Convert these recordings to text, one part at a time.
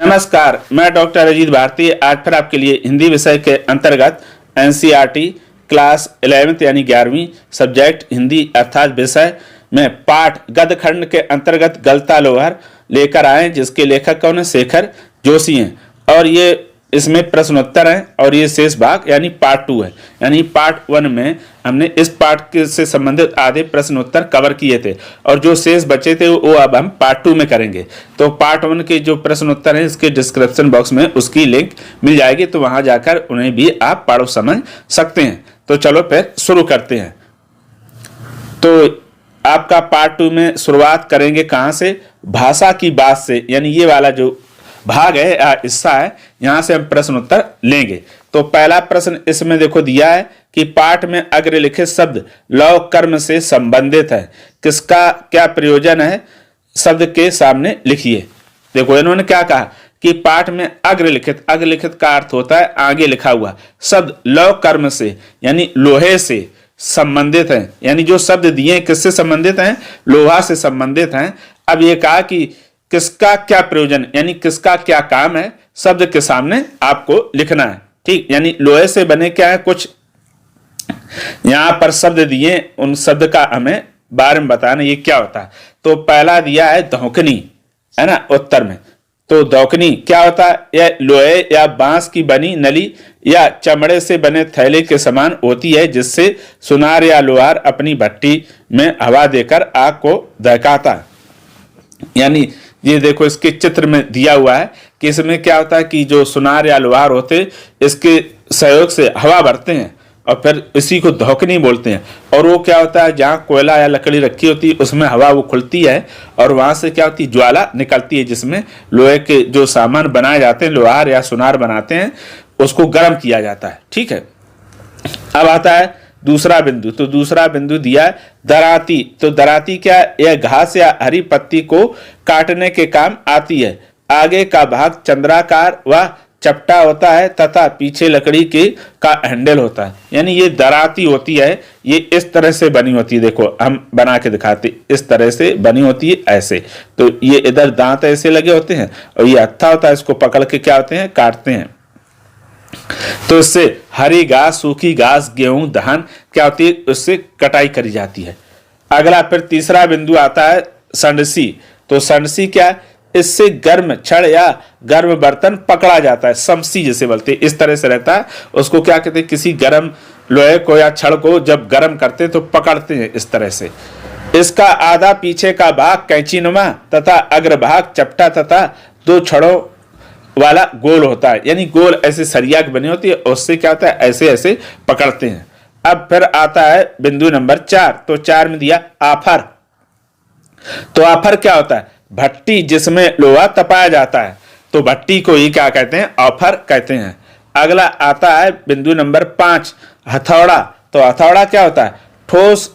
नमस्कार, मैं डॉक्टर अजीत भारती आज फिर आपके लिए हिंदी विषय के अंतर्गत एनसीईआरटी क्लास 11th यानी 11वीं सब्जेक्ट हिंदी अर्थात विषय में पाठ गद्य खंड के अंतर्गत गलता लोहार लेकर आए, जिसके लेखक कौन है? शेखर जोशी हैं। और ये इसमें प्रश्नोत्तर हैं और ये शेष भाग यानी पार्ट 2 है। यानी पार्ट 1 में हमने इस पार्ट के से संबंधित आधे प्रश्नोत्तर कवर किए थे और जो शेष बचे थे वो अब हम पार्ट 2 में करेंगे। तो पार्ट 1 के जो प्रश्नोत्तर हैं इसके डिस्क्रिप्शन बॉक्स में उसकी लिंक मिल जाएगी, तो वहां जाकर उन्हें भी आप पढ़ समझ सकते हैं। तो चलो फिर शुरू करते हैं। तो आपका पार्ट 2 में शुरुआत करेंगे कहां से? भाषा की बात से, यानी ये वाला जो भाग है या हिस्सा है, यहां से हम प्रश्न उत्तर लेंगे। तो पहला प्रश्न इसमें देखो दिया है कि पाठ में अग्रलिखित शब्द लौ कर्म से संबंधित है, किसका क्या प्रयोजन है? शब्द के सामने लिखिए। देखो इन्होंने क्या कहा कि पाठ में अग्रलिखित, अग्रलिखित का अर्थ होता है आगे लिखा हुआ शब्द लौ कर्म से यानी लोहे से संबंधित हैं। यानी जो शब्द दिए किससे संबंधित हैं? लोहा से संबंधित हैं। अब ये कहा कि किसका क्या प्रयोजन यानी किसका क्या काम है, शब्द के सामने आपको लिखना है। ठीक, यानी लोहे से बने क्या है, कुछ यहां पर शब्द दिए, उन शब्द का हमें बारे में बताना ये क्या होता है। तो पहला दिया है धौकनी, है ना, उत्तर में। तो धौकनी क्या होता है? यह लोहे या बांस की बनी नली या चमड़े से बने थैले के समान होती है, जिससे सुनार या लोहार अपनी भट्टी में हवा देकर आग को दहकाता है। यानी ये देखो इसके चित्र में दिया हुआ है कि इसमें क्या होता है कि जो सुनार या लोहार होते इसके सहयोग से हवा भरते हैं और फिर इसी को धौकनी बोलते हैं। और वो क्या होता है, जहाँ कोयला या लकड़ी रखी होती है उसमें हवा वो खुलती है और वहां से क्या होती है, ज्वाला निकलती है, जिसमें लोहे के जो सामान बनाए जाते हैं, लोहार या सुनार बनाते हैं, उसको गर्म किया जाता है। ठीक है, अब आता है दूसरा बिंदु। तो दूसरा बिंदु दिया है दराती। तो दराती क्या है? यह घास या हरी पत्ती को काटने के काम आती है। आगे का भाग चंद्राकार व चपटा होता है तथा पीछे लकड़ी के का हैंडल होता है। यानी ये दराती होती है, ये इस तरह से बनी होती है। देखो हम बना के दिखाते, इस तरह से बनी होती है ऐसे। तो ये इधर दांत ऐसे लगे होते हैं और ये हत्था होता है, इसको पकड़ के क्या होते हैं, काटते हैं। तो इससे हरी घास, सूखी घास, गेहूं, धान क्या होती है, उससे कटाई करी जाती है। अगला फिर तीसरा बिंदु आता है संडसी। तो संडसी क्या है? इससे गर्म छड़ या गर्म बर्तन पकड़ा जाता है। समसी जिसे बोलते हैं, इस तरह से रहता है। उसको क्या कहते हैं, किसी गर्म लोहे को या छड़ को जब गर्म करते हैं तो पकड़ते हैं इस तरह से। इसका आधा पीछे का भाग कैंचीनुमा तथा अग्रभाग चपटा तथा दो छड़ों वाला गोल होता है। यानी गोल ऐसे सरिया की बनी होती है, उससे क्या होता है, ऐसे ऐसे पकड़ते हैं। अब फिर आता है बिंदु नंबर 4। तो 4 में दिया आफर। तो आफर क्या होता है? भट्टी जिसमें लोहा तपाया जाता है। तो भट्टी को ही क्या कहते हैं, आफर कहते हैं। अगला आता है बिंदु नंबर 5 हथौड़ा। तो हथौड़ा क्या होता है? ठोस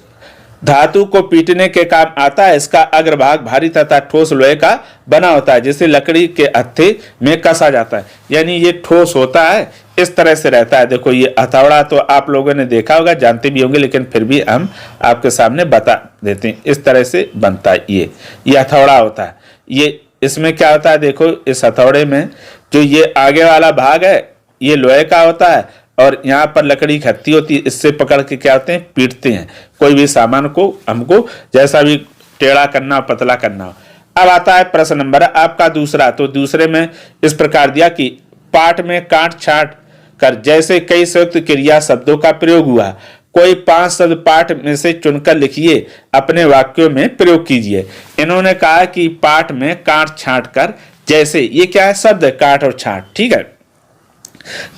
धातु को पीटने के काम आता है। इसका अग्रभाग भारी तथा ठोस लोहे का बना होता है, जिसे लकड़ी के हत्थे में कसा जाता है। यानी ये ठोस होता है, इस तरह से रहता है। देखो ये हथौड़ा तो आप लोगों ने देखा होगा, जानते भी होंगे, लेकिन फिर भी हम आपके सामने बता देते हैं। इस तरह से बनता है ये हथौड़ा होता है। ये इसमें क्या होता है, देखो इस हथौड़े में जो ये आगे वाला भाग है ये लोहे का होता है और यहाँ पर लकड़ी की हत्थी होती है, इससे पकड़ के क्या होते हैं, पीटते हैं कोई भी सामान को, हमको जैसा भी टेढ़ा करना, पतला करना हो। अब आता है प्रश्न नंबर आपका दूसरा। तो दूसरे में इस प्रकार दिया कि पाठ में काट छाट कर जैसे कई संयुक्त क्रिया शब्दों का प्रयोग हुआ, कोई 5 शब्द पाठ में से चुनकर लिखिए, अपने वाक्यों में प्रयोग कीजिए। इन्होंने कहा कि पाठ में काट छाट कर जैसे, ये क्या है, शब्द काट और छाट। ठीक है,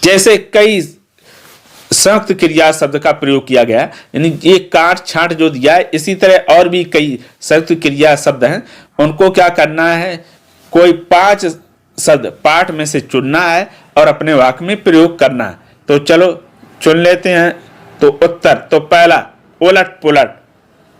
जैसे कई संयुक्त क्रिया शब्द का प्रयोग किया गया, यानी ये काट छाट जो दिया है, इसी तरह और भी कई संयुक्त क्रिया शब्द हैं, उनको क्या करना है, कोई 5 शब्द पाठ में से चुनना है और अपने वाक्य में प्रयोग करना है। तो चलो चुन लेते हैं। तो उत्तर, तो पहला उलट पुलट।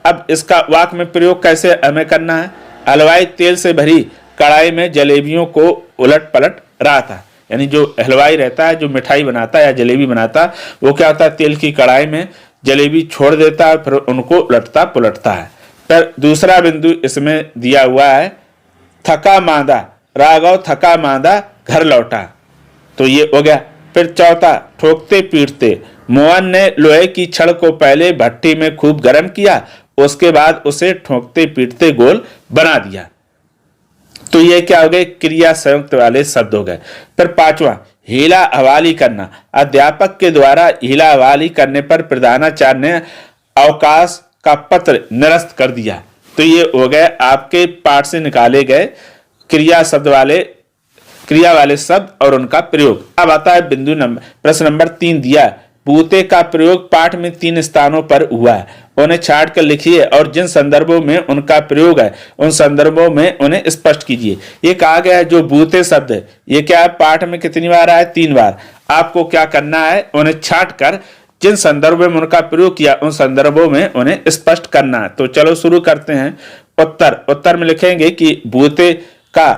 अब इसका वाक्य में प्रयोग कैसे हमें करना है? हलवाई तेल से भरी कढ़ाई में जलेबियों को उलट पलट रहा था। यानी जो हलवाई रहता है, जो मिठाई बनाता है या जलेबी बनाता है, वो क्या होता है, तेल की कढ़ाई में जलेबी छोड़ देता है, फिर उनको उलटता पुलटता है। फिर दूसरा बिंदु इसमें दिया हुआ है थका मांदा राघव थका मांदा घर लौटा। तो ये हो गया। फिर चौथा, ठोकते पीटते। मोहन ने लोहे की छड़ को पहले भट्टी में खूब गर्म किया, उसके बाद उसे ठोकते पीटते गोल बना दिया। तो ये क्या हो गए, क्रिया संयुक्त वाले शब्द हो गए। फिर पांचवा, हीला हवाली करना। अध्यापक के द्वारा हीला हवाली करने पर प्रधानाचार्य ने अवकाश का पत्र निरस्त कर दिया। तो ये हो गए आपके पाठ से निकाले गए क्रिया वाले शब्द और उनका प्रयोग। अब आता है प्रश्न नंबर 3 दिया, बूते का प्रयोग पाठ में 3 स्थानों पर हुआ है, उन्हें छाट कर लिखिए और जिन संदर्भों में उनका प्रयोग है उन संदर्भों में उन्हें स्पष्ट कीजिए। ये कहा गया है जो बूते शब्द है ये क्या है, पाठ में कितनी बार आया, 3 बार। आपको क्या करना है, उन्हें छाट कर जिन संदर्भों में उनका प्रयोग किया उन संदर्भों में उन्हें स्पष्ट करना है। तो चलो शुरू करते हैं। उत्तर में लिखेंगे कि बूते का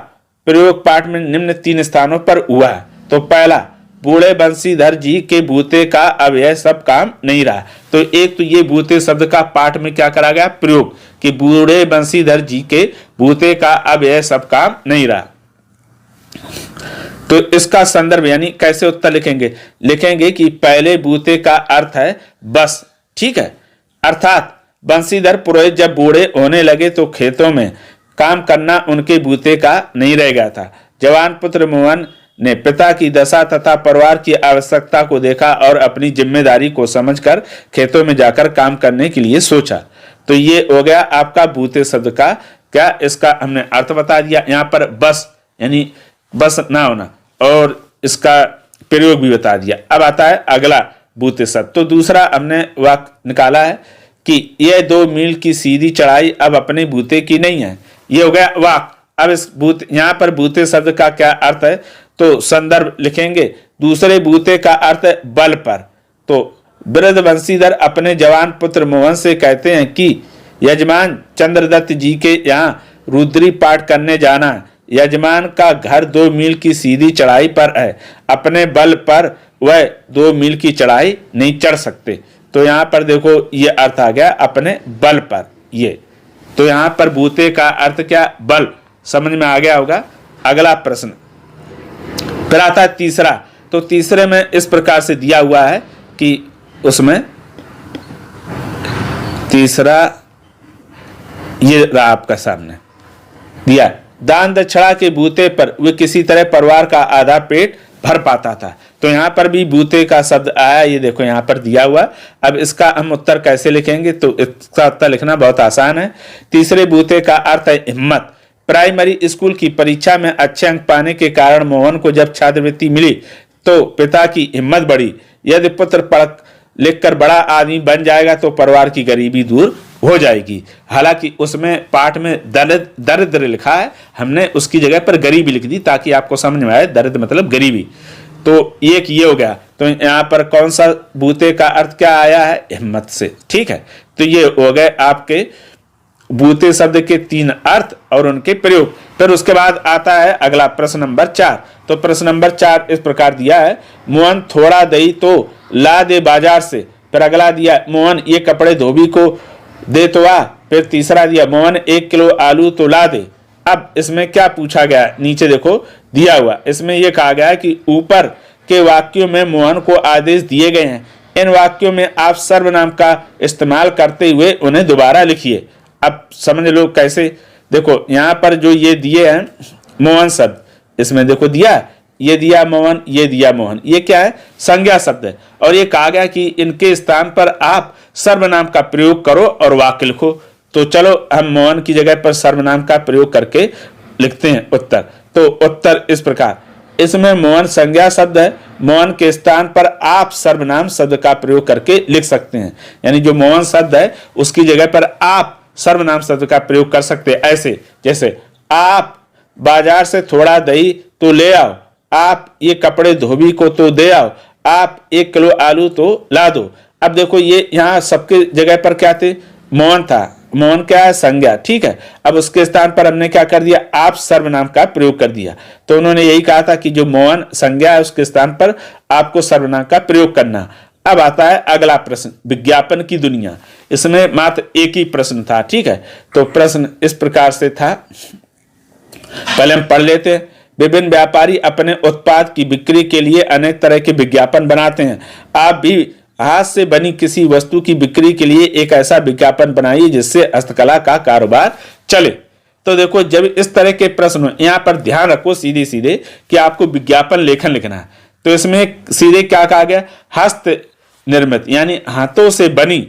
प्रयोग पाठ में निम्न 3 स्थानों पर हुआ है। तो पहला, बूढ़े बंशीधर जी के बूते का अब यह सब काम नहीं रहा। तो एक तो ये बूते शब्द का पाठ में क्या करा गया, प्रयोग, कि बूढ़े बंशीधर जी के बूते का अब यह सब काम नहीं रहा। तो इसका संदर्भ यानी कैसे उत्तर लिखेंगे कि पहले बूते का अर्थ है बस, ठीक है। अर्थात बंशीधर पुरोहित जब बूढ़े होने लगे तो खेतों में काम करना उनके बूते का नहीं रह गया था। जवान पुत्र मोहन ने पिता की दशा तथा परिवार की आवश्यकता को देखा और अपनी जिम्मेदारी को समझकर खेतों में जाकर काम करने के लिए सोचा। तो ये हो गया आपका बूते शब्द का क्या, इसका हमने अर्थ बता दिया। यहाँ पर बस यानी बस ना होना और इसका प्रयोग भी बता दिया। अब आता है अगला बूते शब्द। तो दूसरा हमने वाक्य निकाला है कि यह 2 मील की सीधी चढ़ाई अब अपने बूते की नहीं है। ये हो गया वाक्य। अब इस यहाँ पर बूते शब्द का क्या अर्थ है, तो संदर्भ लिखेंगे, दूसरे बूते का अर्थ है बल पर। तो वृद्ध बंशीधर अपने जवान पुत्र मोहन से कहते हैं कि यजमान चंद्रदत्त जी के यहाँ रुद्री पाठ करने जाना। यजमान का घर 2 मील की सीधी चढ़ाई पर है, अपने बल पर वह 2 मील की चढ़ाई नहीं चढ़ सकते। तो यहाँ पर देखो ये अर्थ आ गया अपने बल पर। ये तो यहाँ पर बूते का अर्थ क्या, बल, समझ में आ गया होगा। अगला प्रश्न फिर आता है तीसरा। तो तीसरे में इस प्रकार से दिया हुआ है कि उसमें तीसरा ये रहा आपका सामने दिया, दान दक्षिणा के बूते पर वे किसी तरह परिवार का आधा पेट भर पाता था। तो यहाँ पर भी बूते का शब्द आया, ये देखो यहाँ पर दिया हुआ। अब इसका हम उत्तर कैसे लिखेंगे, तो इसका उत्तर लिखना बहुत आसान है। तीसरे बूते का अर्थ है हिम्मत। प्राइमरी स्कूल की परीक्षा में अच्छे अंक पाने के कारण मोहन को जब छात्रवृत्ति मिली तो पिता की हिम्मत बढ़ी। यदि पुत्र पढ़ लिखकर बड़ा आदमी बन जाएगा तो परिवार की गरीबी दूर हो जाएगी। हालांकि उसमें पाठ में दरिद्र लिखा है, हमने उसकी जगह पर गरीबी लिख दी ताकि आपको समझ में आए, दरिद्र मतलब गरीबी। तो एक ये हो गया। तो यहाँ पर कौन सा बूते का अर्थ क्या आया है, हिम्मत से, ठीक है। तो ये हो गए आपके बूते शब्द के 3 अर्थ और उनके प्रयोग। फिर उसके बाद आता है अगला प्रश्न नंबर 4। तो प्रश्न नंबर 4 इस प्रकार दिया है, मोहन थोड़ा दही तो ला दे बाजार से। फिर अगला दिया, मोहन ये कपड़े धोबी को दे तो आ। फिर तीसरा दिया, मोहन 1 किलो आलू तो ला दे। अब इसमें क्या पूछा गया, नीचे देखो दिया हुआ। इसमें यह कहा गया है कि ऊपर के वाक्यों में मोहन को आदेश दिए गए हैं, इन वाक्यों में आप सर्वनाम का इस्तेमाल करते हुए उन्हें दोबारा लिखिए। अब समझ लो कैसे, देखो यहाँ पर जो ये दिए हैं मोहन शब्द, इसमें देखो दिया, ये दिया मोहन, ये दिया मोहन, ये क्या है, संज्ञा शब्द है। और ये कहा गया कि इनके स्थान पर आप सर्वनाम का प्रयोग करो और वाक्य लिखो। तो चलो हम मोहन की जगह पर सर्वनाम का प्रयोग करके लिखते हैं उत्तर। तो उत्तर इस प्रकार, इसमें मोहन संज्ञा शब्द है, मोहन के स्थान पर आप सर्वनाम शब्द का प्रयोग करके लिख सकते हैं। यानी जो मोहन शब्द है उसकी जगह पर आप सर्वनाम शब्द का प्रयोग कर सकते हैं। ऐसे जैसे आप बाजार से थोड़ा दही तो ले आओ, आप ये कपड़े धोबी को तो दे आओ, आप 1 किलो आलू तो ला दो। अब देखो ये यहाँ सबके जगह पर क्या थे, मोहन था, मोहन क्या है, संज्ञा, ठीक है। अब उसके स्थान पर हमने क्या कर दिया, आप सर्वनाम का प्रयोग कर दिया। तो उन्होंने यही कहा था कि जो मोहन संज्ञा है उसके स्थान पर आपको सर्वनाम का प्रयोग करना। अब आता है अगला प्रश्न, विज्ञापन की दुनिया। इसमें मात्र एक ही प्रश्न था, ठीक है। तो प्रश्न इस प्रकार से था, पहले हम पढ़ लेते हैं। विभिन्न व्यापारी अपने उत्पाद की बिक्री के लिए अनेक तरह के विज्ञापन बनाते हैं। आप भी हाथ से बनी किसी वस्तु की बिक्री के लिए एक ऐसा विज्ञापन बनाइए जिससे हस्तकला का कारोबार चले। तो देखो, जब इस तरह के प्रश्न, यहां पर ध्यान रखो सीधे सीधे कि आपको विज्ञापन लेखन लिखना है, तो इसमें सीधे क्या कहा गया, हस्त निर्मित यानी हाथों से बनी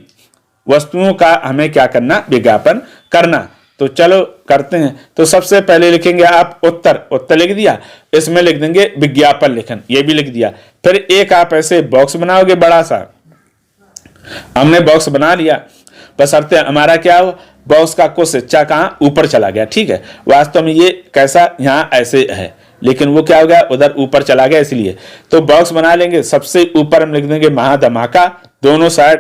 वस्तुओं का हमें क्या करना, विज्ञापन करना। तो चलो करते हैं। तो सबसे पहले लिखेंगे आप उत्तर लिख दिया, इसमें लिख देंगे विज्ञापन लेखन, ये भी लिख दिया। फिर एक आप ऐसे बॉक्स बनाओगे बड़ा सा, हमने बॉक्स बना लिया, बशर्ते हमारा क्या हो, बॉक्स का कुछ हिस्सा कहाँ ऊपर चला गया, ठीक है। वास्तव में ये कैसा, यहाँ ऐसे है, लेकिन वो क्या हो गया, उधर ऊपर चला गया, इसलिए तो बॉक्स बना लेंगे। सबसे ऊपर हम लिख देंगे महाधमाका, दोनों साइड,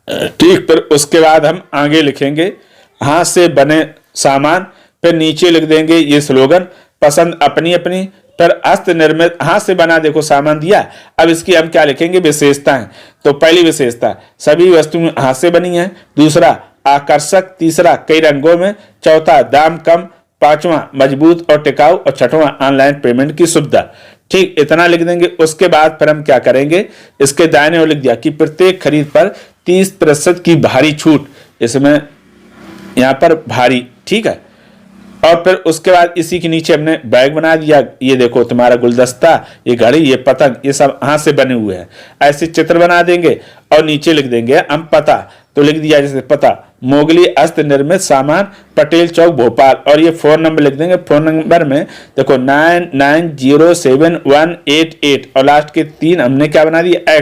ठीक। फिर उसके बाद हम आगे लिखेंगे हाथ से बने सामान, फिर नीचे लिख देंगे ये स्लोगन, पसंद अपनी अपनी। फिर हस्त निर्मित, हाथ से बना देखो सामान दिया। अब इसकी हम क्या लिखेंगे, विशेषताएं। तो पहली विशेषता, सभी वस्तुएं हाथ से बनी हैं। दूसरा, आकर्षक। तीसरा, कई रंगों में। चौथा, दाम कम। पांचवा, मजबूत और टिकाऊ। और छठवां, ऑनलाइन पेमेंट की सुविधा। ठीक, इतना लिख देंगे। उसके बाद फिर हम क्या करेंगे, इसके दाहिने ओर लिख दिया कि प्रत्येक खरीद पर 30% की भारी छूट, इसमें यहां पर भारी, ठीक है। और फिर उसके बाद इसी के नीचे हमने बैग बना दिया, ये देखो तुम्हारा गुलदस्ता, ये घड़ी, ये पतंग, ये सब हाथ से बने हुए हैं। ऐसे चित्र बना देंगे और नीचे लिख देंगे हम पता। तो लिख दिया जैसे पता, मोगली हस्त निर्मित सामान, पटेल चौक, भोपाल। और ये फोन नंबर लिख देंगे। फोन नंबर में देखो 99071188 और लास्ट के 3 हमने क्या बना दिया,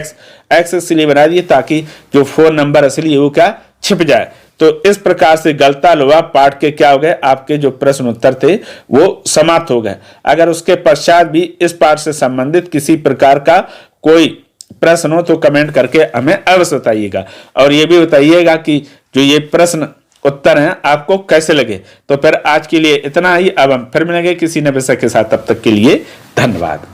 एक्स इसलिए बना दिए ताकि जो फोन नंबर असली है वो क्या, छिप जाए। तो इस प्रकार से गलता लोहा पाठ के क्या हो गए, आपके जो प्रश्न उत्तर थे वो समाप्त हो गए। अगर उसके पश्चात भी इस पाठ से संबंधित किसी प्रकार का कोई प्रश्न हो तो कमेंट करके हमें अवश्य बताइएगा। और ये भी बताइएगा कि जो ये प्रश्न उत्तर हैं आपको कैसे लगे। तो फिर आज के लिए इतना ही। अब हम फिर मिलेंगे किसी नए विषय के साथ, तब तक के लिए धन्यवाद।